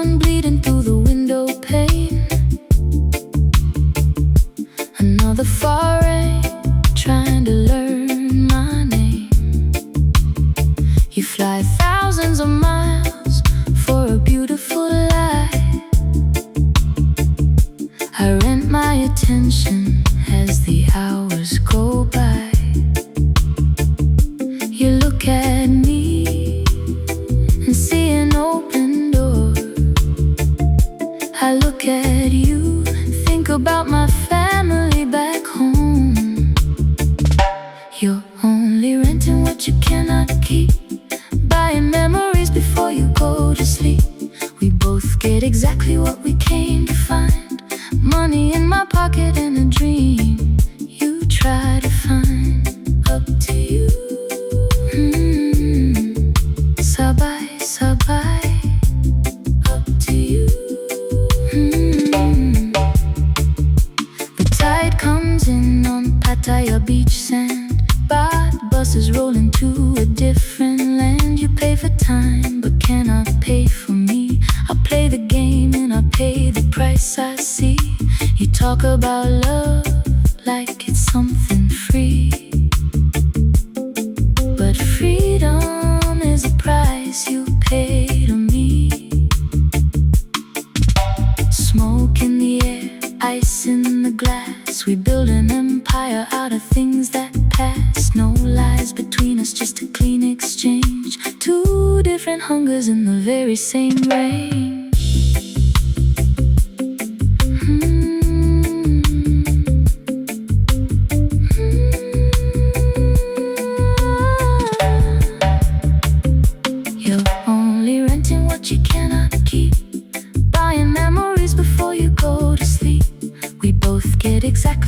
wind bleeding through the window pane. Another farang trying to learn my name. You fly thousands of miles for a beautiful lie. I rent my attention as the hours go by. You look at me and see an open door. I look at you, think about my family back home. You're only renting what you cannot keep, buying memories before you go to sleep. We both get exactly what we came to find, money in my pocket and a dream you try to find. Up to you. Sabay, sabay. Up to you. The tide comes in on Pattaya beach sand. Buses rolling to a different land. You pay for time but cannot pay for me. I play the game and I pay the price I see. You talk about love like it's something free, but freedom is a price you pay to me. Smoke in the air, ice in the glass. We build an empire out of things that pass. No lies between us, just a clean exchange. Two different hungers in the very same range. You're only renting what you cannot keep, buying memories before you go to sleep. We both get exactly